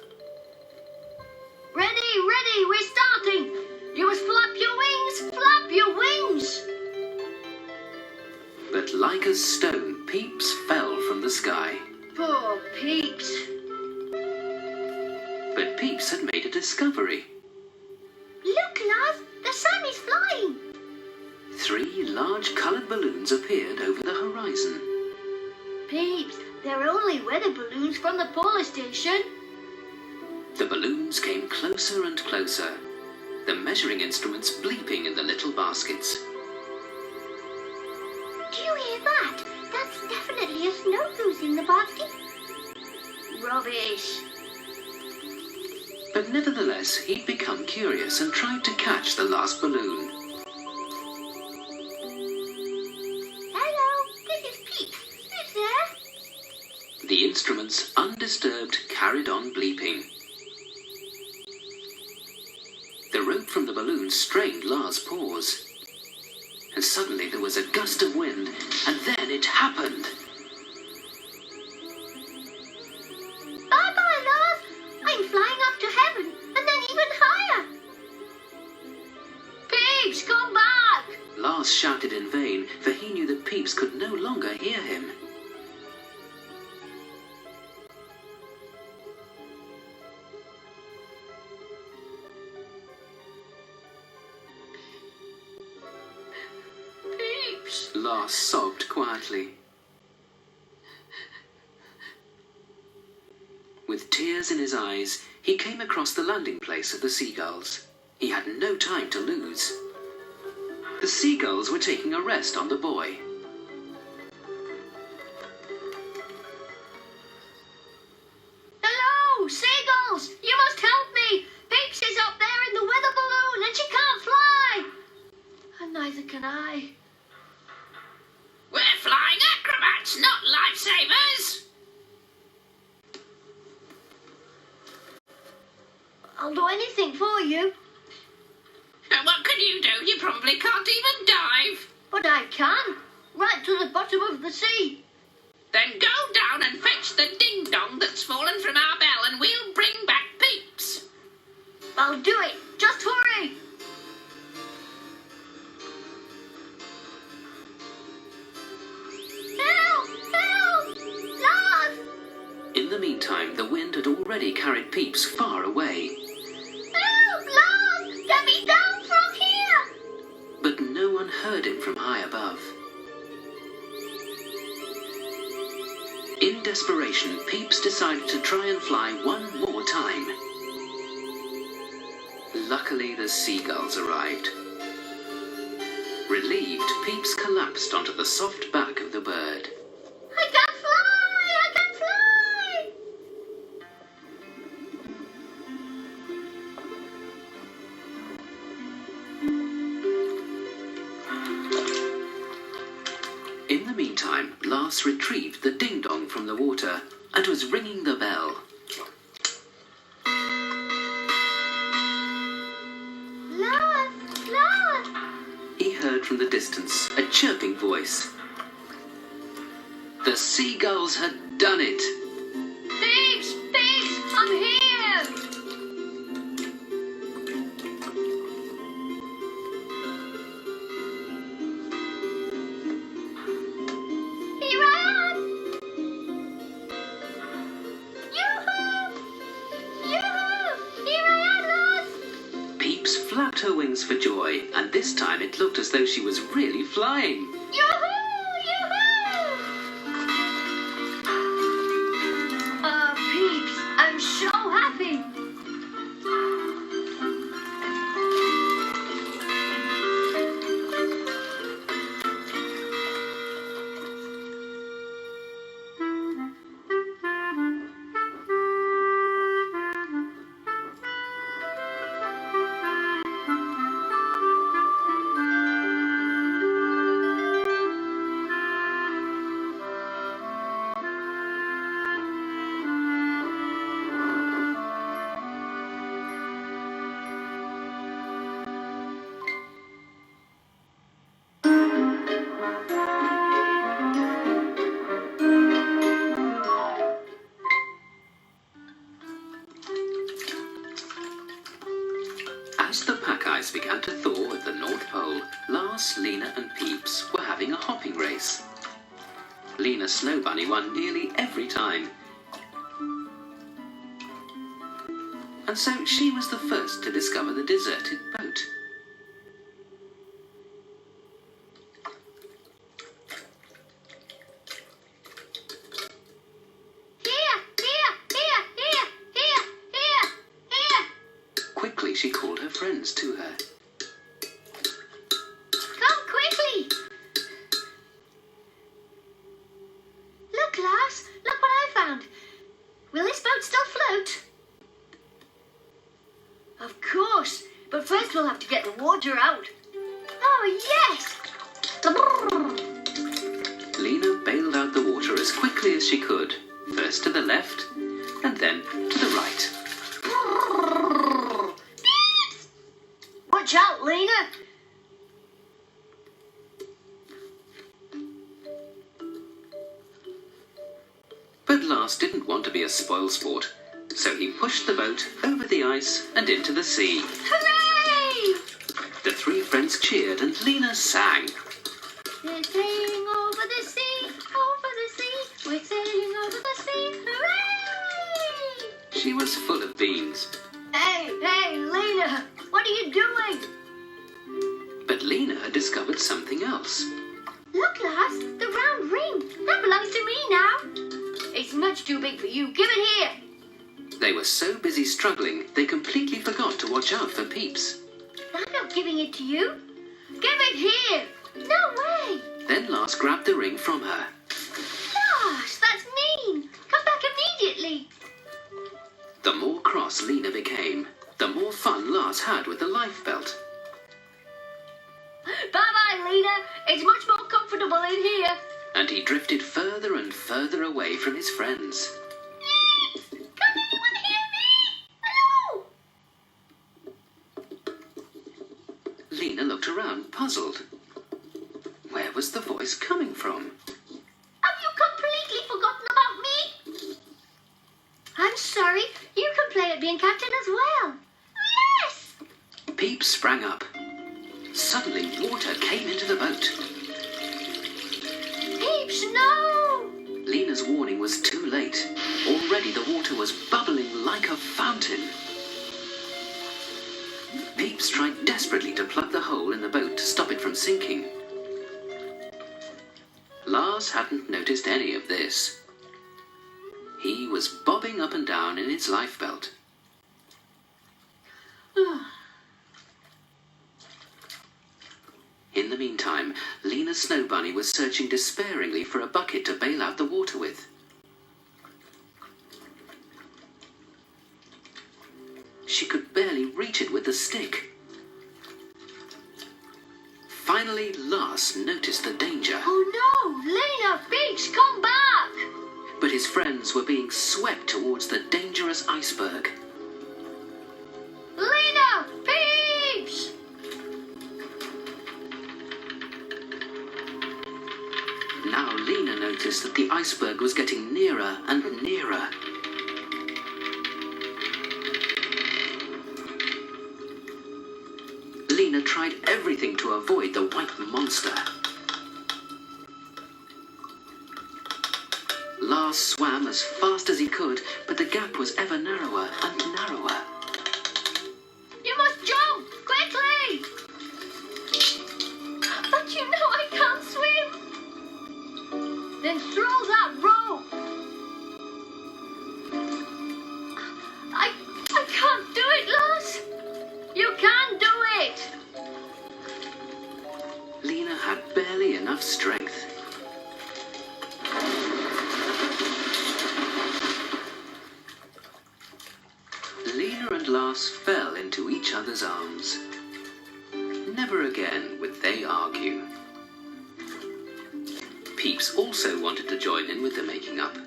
Ready, ready, we're starting. You must flap your wings. But like a stone, Peeps fell from the sky. Poor Peeps. But Peeps had made a discovery. Look, Lars, the sun is flying. 3 large coloured balloons appeared over the horizon. Peeps, they're only weather balloons from the polar station. The balloons came closer and closer, the measuring instruments bleeping in the little baskets. Do you hear that? That's definitely a snow goose in the basket. Rubbish. But nevertheless, he'd become curious and tried to catch the last balloon. Hello, this is Peeps. Who's there? The instruments, undisturbed, carried on bleeping. The rope from the balloon strained Lars' paws. And suddenly there was a gust of wind, and then it happened. Bye-bye, Lars. I'm flying up to heaven, and then even higher. Peeps, come back. Lars shouted in vain, for he knew that Peeps could no longer hear him. Peeps. Lars sobbed quietly. With tears in his eyes, he came across the landing place of the seagulls. He had no time to lose. The seagulls were taking a rest on the boy. Hello, seagulls. You must help me. Peeps is up there in the weather balloon and she can't fly. And neither can I. We're flying acrobats, not lifesavers. I'll do anything for you. And what can you do? You probably can't even dive. But I can. Right to the bottom of the sea. Then go down and fetch the ding-dong that's fallen from our bell and we'll bring back Peeps. I'll do it. Just hurry. Help! Help! Lars! In the meantime, the wind had already carried Peeps far away. Help! Lars! Get me down from here! But no one heard him from high above. In desperation, Peeps decided to try and fly one more time. Luckily, the seagulls arrived. Relieved, Peeps collapsed onto the soft back of the bird. I can fly! I can fly! In the meantime, Lars retrieved the ding-dong from the water and was ringing the bell. Lars! Lars! He heard from the distance a chirping voice. The seagulls had done it. Peeps, Peeps, I'm here. Here I am! Yoo-hoo! Yoo-hoo! Here I am, Lars! Peeps flapped her wings for joy, and this time it looked as though she was really flying. Yoo-hoo! Yoo-hoo! Peeps, I'm so happy. As the pack ice began to thaw at the North Pole, Lars, Lena and Peeps were having a hopping race. Lena Snow Bunny won nearly every time. And so she was the first to discover the deserted boat. Quickly she called her friends to her. Come quickly! Look, Lars, look what I found. Will this boat still float? Of course, but first we'll have to get the water out. Oh, yes! Lena bailed out the water as quickly as she could, first to the left and then to the right. Watch out, Lena! But Lars didn't want to be a spoilsport, so he pushed the boat over the ice and into the sea. Hooray! The three friends cheered and Lena sang. We're sailing over the sea, over the sea. We're sailing over the sea. Hooray! She was full of beans. Hey, Lena! What are you doing? But Lena had discovered something else. Look, Lars, the round ring. That belongs to me now. It's much too big for you. Give it here. They were so busy struggling, they completely forgot to watch out for Peeps. I'm not giving it to you. Give it here. No way. Then Lars grabbed the ring from her. Lars, that's mean. Come back immediately. The more cross Lena became, the more fun Lars had with the lifebelt. Bye-bye, Lena. It's much more comfortable in here. And he drifted further and further away from his friends. Can anyone hear me? Hello? Lena looked around, puzzled. Where was the voice coming from? Have you completely forgotten about me? I'm sorry. You can play at being captain as well. Yes! Peeps sprang up. Suddenly, water came into the boat. Peeps, no! Lena's warning was too late. Already the water was bubbling like a fountain. Peeps tried desperately to plug the hole in the boat to stop it from sinking. Lars hadn't noticed any of this. He was bobbing up and down in his lifebelt. In the meantime, Lena Snow Bunny was searching despairingly for a bucket to bail out the water with. She could barely reach it with the stick. Finally, Lars noticed the danger. Oh no! Lena, Peeps, come back! But his friends were being swept towards the dangerous iceberg. Lena, Peeps! Now Lena noticed that the iceberg was getting nearer and nearer. Lena tried everything to avoid the white monster. Lars swam as fast as he could, but the gap was ever narrower and narrower. You must jump! Quickly! But you know I can't swim! Then throw that rope. I can't do it, Lars! You can do it. Lena had barely enough strength. Lena and Lars fell into each other's arms. Never again would they argue. Peeps also wanted to join in with the making up.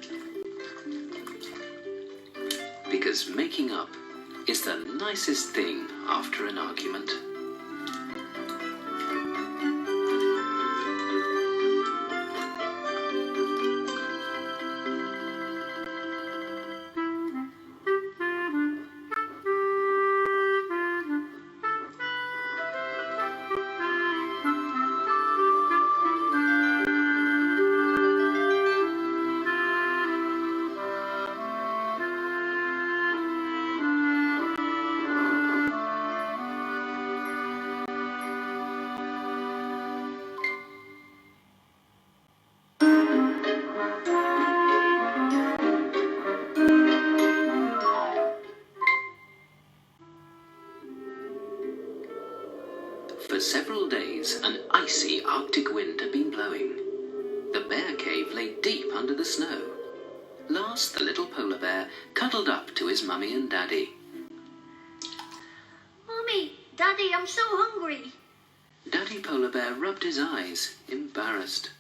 Because making up is the nicest thing after an argument. For several days, an icy Arctic wind had been blowing. The bear cave lay deep under the snow. Lars, the little polar bear, cuddled up to his mummy and daddy. Mummy, Daddy, I'm so hungry. Daddy Polar Bear rubbed his eyes, embarrassed.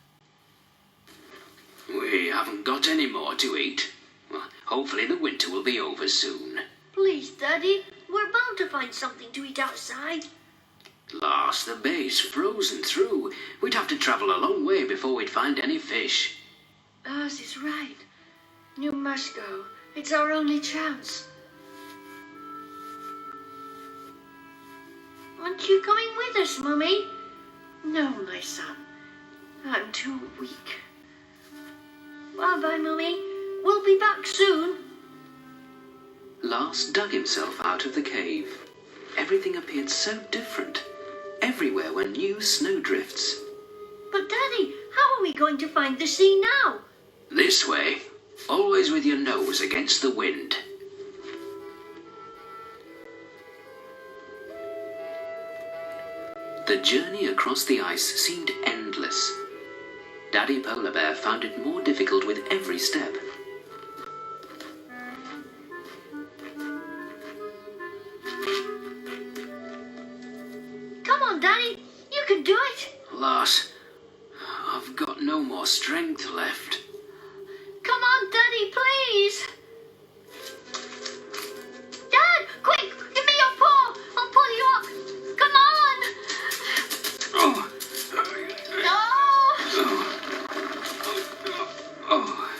We haven't got any more to eat. Well, hopefully the winter will be over soon. Please, Daddy, we're bound to find something to eat outside. Lars, the bay's frozen through. We'd have to travel a long way before we'd find any fish. Lars is right. You must go. It's our only chance. Aren't you coming with us, Mummy? No, my son. I'm too weak. Bye-bye, Mummy. We'll be back soon. Lars dug himself out of the cave. Everything appeared so different. Everywhere were new snowdrifts. But, Daddy, how are we going to find the sea now? This way. Always with your nose against the wind. The journey across the ice seemed endless. Daddy Polar Bear found it more difficult with every step. Come on, Daddy. You can do it. Lars, I've got no more strength left. Come on, Daddy, please. Dad, quick, give me your paw. I'll pull you up. Come on. Oh, No. oh.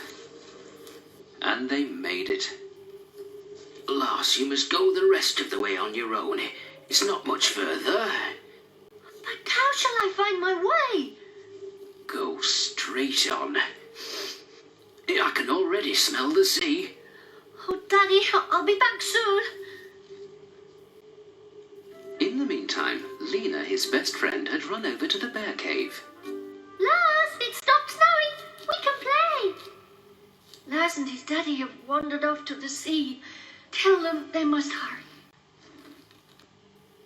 And they made it. Lars, you must go the rest of the way on your own. It's not much further. But how shall I find my way? Go straight on. I can already smell the sea. Oh, Daddy, I'll be back soon. In the meantime, Lena, his best friend, had run over to the bear cave. Lars, it stopped snowing. We can play. Lars and his daddy have wandered off to the sea. Tell them they must hurry.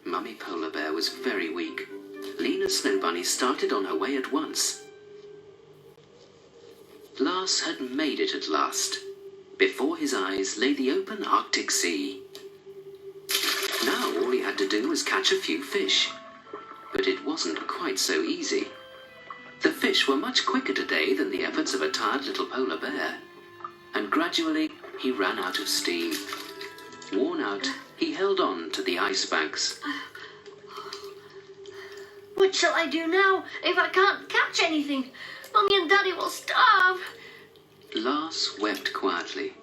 Mummy Polar Bear was very weak. Lena Snow Bunny started on her way at once. Lars had made it at last. Before his eyes lay the open Arctic Sea. Now all he had to do was catch a few fish. But it wasn't quite so easy. The fish were much quicker today than the efforts of a tired little polar bear. And gradually he ran out of steam. Worn out, he held on to the ice banks. What shall I do now if I can't catch anything? Mummy and Daddy will starve. Lars wept quietly.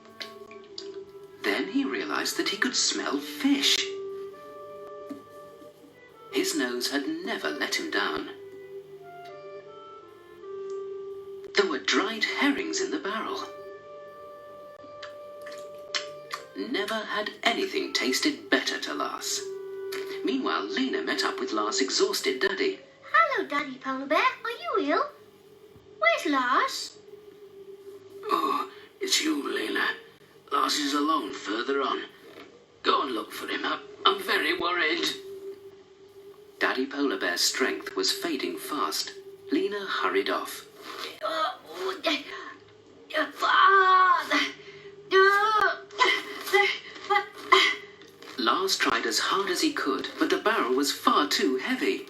Then he realized that he could smell fish. His nose had never let him down. There were dried herrings in the barrel. Never had anything tasted better to Lars. Meanwhile, Lena met up with Lars' exhausted daddy. Hello, Daddy Polar Bear. Are you ill? Where's Lars? Oh, it's you, Lena. Lars is alone further on. Go and look for him. I'm very worried. Daddy Polar Bear's strength was fading fast. Lena hurried off. Lars tried as hard as he could, but the barrel was far too heavy.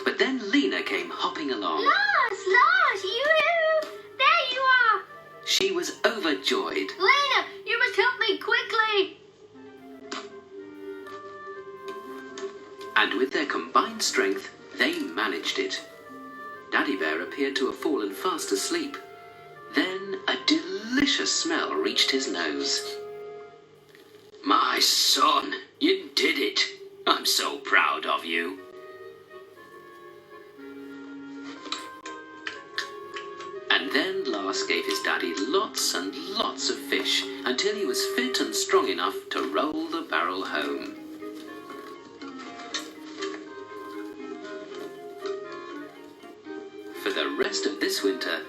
But then Lena came hopping along. Lars, you! There you are! She was overjoyed. Lena, you must help me quickly! And with their combined strength, they managed it. Daddy Bear appeared to have fallen fast asleep. Then a delicious smell reached his nose. My son, you did it. I'm so proud of you. And then Lars gave his daddy lots and lots of fish until he was fit and strong enough to roll the barrel home. For the rest of this winter,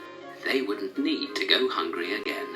they wouldn't need to go hungry again.